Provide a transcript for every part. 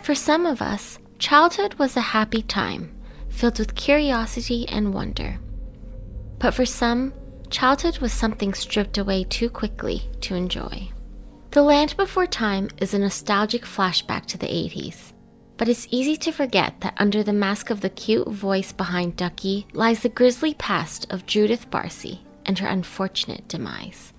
For some of us, childhood was a happy time, filled with curiosity and wonder. But for some, childhood was something stripped away too quickly to enjoy. The Land Before Time is a nostalgic flashback to the 80s, but it's easy to forget that under the mask of the cute voice behind Ducky lies the grisly past of Judith Barsi and her unfortunate demise.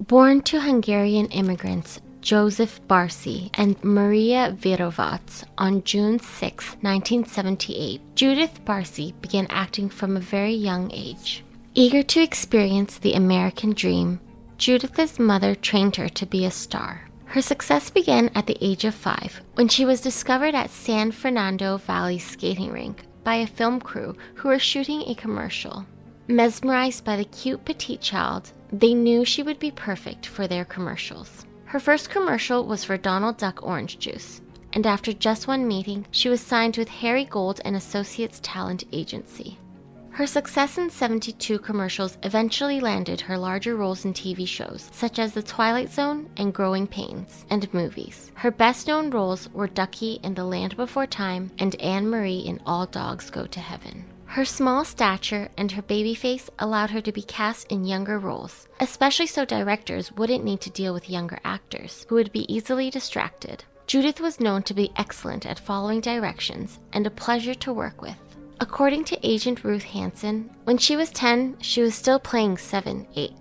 Born to Hungarian immigrants Judith Barsi and Maria Virovac on June 6, 1978, Judith Barsi began acting from a very young age. Eager to experience the American dream, Judith's mother trained her to be a star. Her success began at the age of 5 when she was discovered at San Fernando Valley skating rink by a film crew who were shooting a commercial. Mesmerized by the cute petite child, they knew she would be perfect for their commercials. Her first commercial was for Donald Duck orange juice, and after just one meeting, she was signed with Harry Gold and Associates Talent Agency. Her success in 72 commercials eventually landed her larger roles in TV shows, such as The Twilight Zone and Growing Pains, and movies. Her best-known roles were Ducky in The Land Before Time and Anne Marie in All Dogs Go to Heaven. Her small stature and her baby face allowed her to be cast in younger roles, especially so directors wouldn't need to deal with younger actors, who would be easily distracted. Judith was known to be excellent at following directions and a pleasure to work with. According to agent Ruth Hansen, when she was 10, she was still playing 7, 8.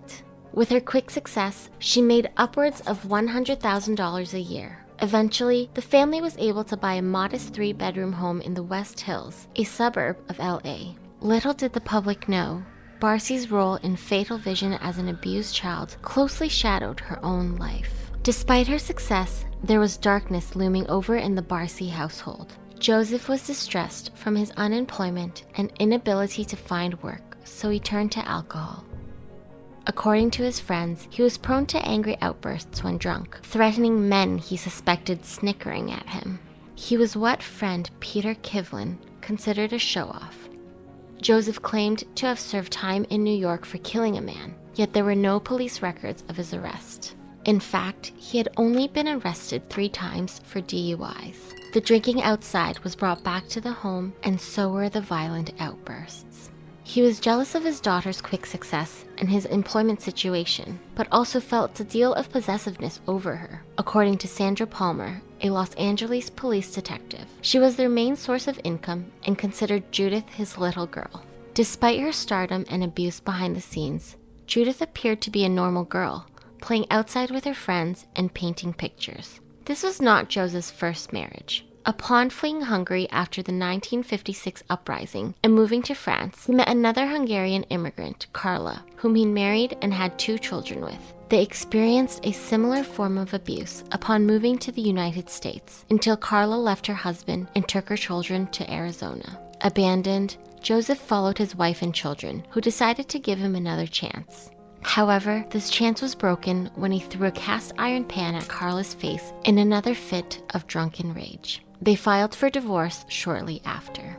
With her quick success, she made upwards of $100,000 a year. Eventually, the family was able to buy a modest 3-bedroom home in the West Hills, a suburb of LA. Little did the public know, Barsi's role in Fatal Vision as an abused child closely shadowed her own life. Despite her success, there was darkness looming over in the Barsi household. Joseph was distressed from his unemployment and inability to find work, so he turned to alcohol. According to his friends, he was prone to angry outbursts when drunk, threatening men he suspected snickering at him. He was what friend Peter Kivlin considered a show-off. Joseph claimed to have served time in New York for killing a man, yet there were no police records of his arrest. In fact, he had only been arrested 3 times for DUIs. The drinking outside was brought back to the home, and so were the violent outbursts. He was jealous of his daughter's quick success and his employment situation, but also felt a deal of possessiveness over her. According to Sandra Palmer, a Los Angeles police detective, she was their main source of income and considered Judith his little girl. Despite her stardom and abuse behind the scenes, Judith appeared to be a normal girl, playing outside with her friends and painting pictures. This was not Joseph's first marriage. Upon fleeing Hungary after the 1956 uprising and moving to France, he met another Hungarian immigrant, Carla, whom he married and had 2 children with. They experienced a similar form of abuse upon moving to the United States, until Carla left her husband and took her children to Arizona. Abandoned, Joseph followed his wife and children, who decided to give him another chance. However, this chance was broken when he threw a cast iron pan at Carla's face in another fit of drunken rage. They filed for divorce shortly after.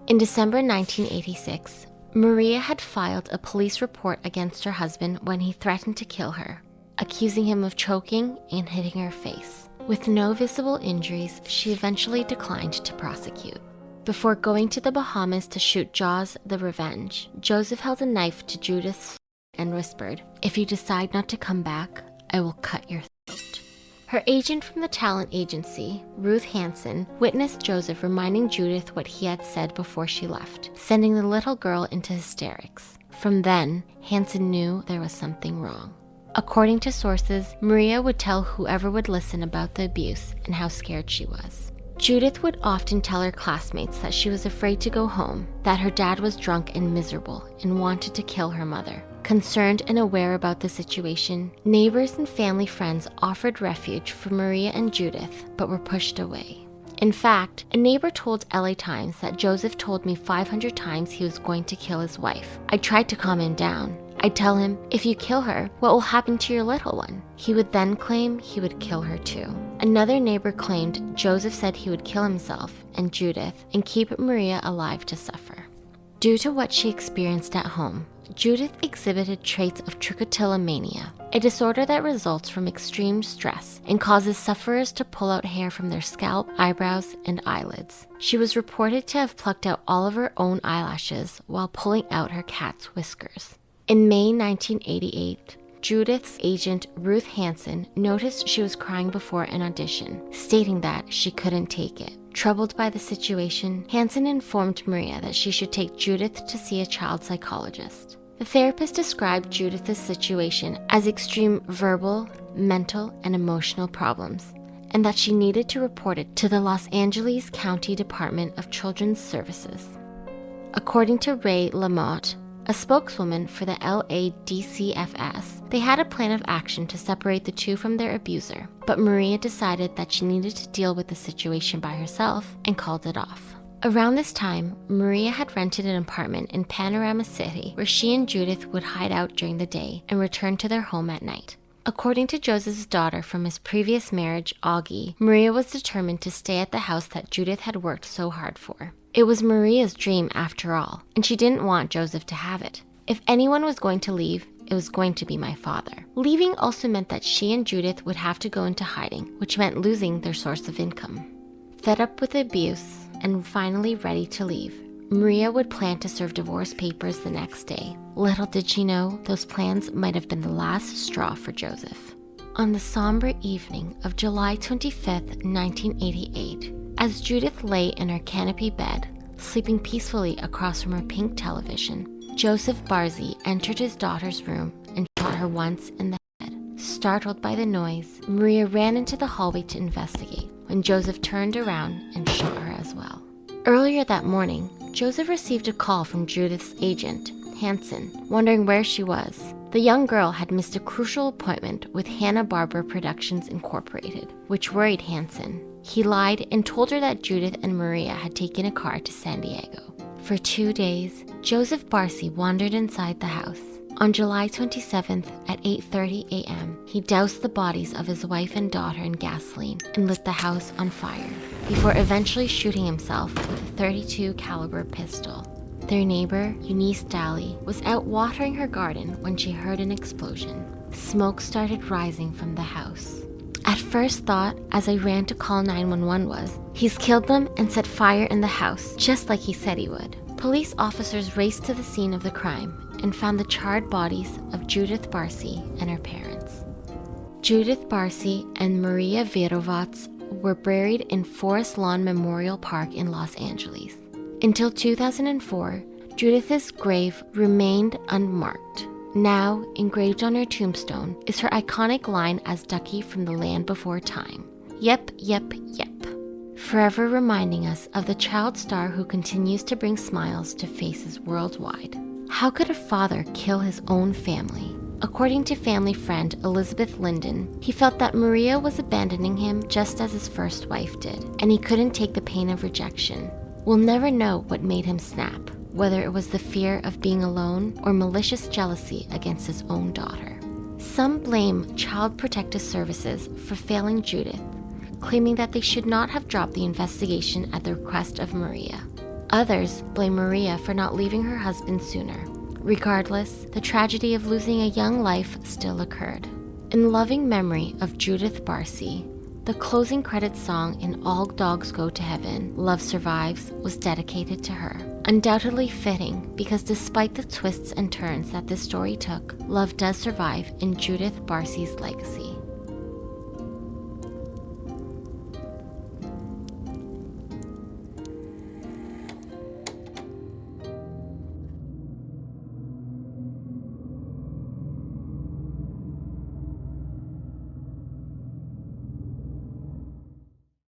In December 1986, Maria had filed a police report against her husband when he threatened to kill her, accusing him of choking and hitting her face. With no visible injuries, she eventually declined to prosecute. Before going to the Bahamas to shoot Jaws: The Revenge, Joseph held a knife to Judith's and whispered, "If you decide not to come back, I will cut your throat." Her agent from the talent agency, Ruth Hansen, witnessed Joseph reminding Judith what he had said before she left, sending the little girl into hysterics. From then, Hansen knew there was something wrong. According to sources, Maria would tell whoever would listen about the abuse and how scared she was. Judith would often tell her classmates that she was afraid to go home, that her dad was drunk and miserable and wanted to kill her mother. Concerned and aware about the situation, neighbors and family friends offered refuge for Maria and Judith, but were pushed away. In fact, a neighbor told LA Times that Joseph told me 500 times he was going to kill his wife. I tried to calm him down. I'd tell him, "If you kill her, what will happen to your little one?" He would then claim he would kill her too. Another neighbor claimed Joseph said he would kill himself and Judith and keep Maria alive to suffer. Due to what she experienced at home, Judith exhibited traits of trichotillomania, a disorder that results from extreme stress and causes sufferers to pull out hair from their scalp, eyebrows, and eyelids. She was reported to have plucked out all of her own eyelashes while pulling out her cat's whiskers. In May 1988, Judith's agent Ruth Hansen noticed she was crying before an audition, stating that she couldn't take it. Troubled by the situation, Hansen informed Maria that she should take Judith to see a child psychologist. The therapist described Judith's situation as extreme verbal, mental, and emotional problems, and that she needed to report it to the Los Angeles County Department of Children's Services. According to Ray Lamotte, a spokeswoman for the LADCFS, they had a plan of action to separate the two from their abuser, but Maria decided that she needed to deal with the situation by herself and called it off. Around this time, Maria had rented an apartment in Panorama City where she and Judith would hide out during the day and return to their home at night. According to Joseph's daughter from his previous marriage, Augie, Maria was determined to stay at the house that Judith had worked so hard for. It was Maria's dream after all, and she didn't want Joseph to have it. If anyone was going to leave, it was going to be my father. Leaving also meant that she and Judith would have to go into hiding, which meant losing their source of income. Fed up with the abuse and finally ready to leave, Maria would plan to serve divorce papers the next day. Little did she know, those plans might have been the last straw for Joseph. On the somber evening of July 25th, 1988, as Judith lay in her canopy bed, sleeping peacefully across from her pink television, Joseph Barsi entered his daughter's room and shot her once in the head. Startled by the noise, Maria ran into the hallway to investigate, when Joseph turned around and shot her as well. Earlier that morning, Joseph received a call from Judith's agent, Hansen, wondering where she was. The young girl had missed a crucial appointment with Hanna-Barbera Productions Incorporated, which worried Hansen. He lied and told her that Judith and Maria had taken a car to San Diego. For 2 days, Joseph Barsi wandered inside the house. On July 27th at 8:30 a.m., he doused the bodies of his wife and daughter in gasoline and lit the house on fire, before eventually shooting himself with a .32 caliber pistol. Their neighbor, Eunice Daly, was out watering her garden when she heard an explosion. Smoke started rising from the house. At first thought, as I ran to call 911 was, he's killed them and set fire in the house, just like he said he would. Police officers raced to the scene of the crime and found the charred bodies of Judith Barsi and her parents. Judith Barsi and Maria Virovac were buried in Forest Lawn Memorial Park in Los Angeles. Until 2004, Judith's grave remained unmarked. Now, engraved on her tombstone, is her iconic line as Ducky from The Land Before Time. Yep, yep, yep. Forever reminding us of the child star who continues to bring smiles to faces worldwide. How could a father kill his own family? According to family friend Elizabeth Linden, he felt that Maria was abandoning him just as his first wife did, and he couldn't take the pain of rejection. We'll never know what made him snap, whether it was the fear of being alone or malicious jealousy against his own daughter. Some blame Child Protective Services for failing Judith, claiming that they should not have dropped the investigation at the request of Maria. Others blame Maria for not leaving her husband sooner. Regardless, the tragedy of losing a young life still occurred. In loving memory of Judith Barsi, the closing credits song in All Dogs Go to Heaven, Love Survives, was dedicated to her. Undoubtedly fitting, because despite the twists and turns that this story took, love does survive in Judith Barsi's legacy.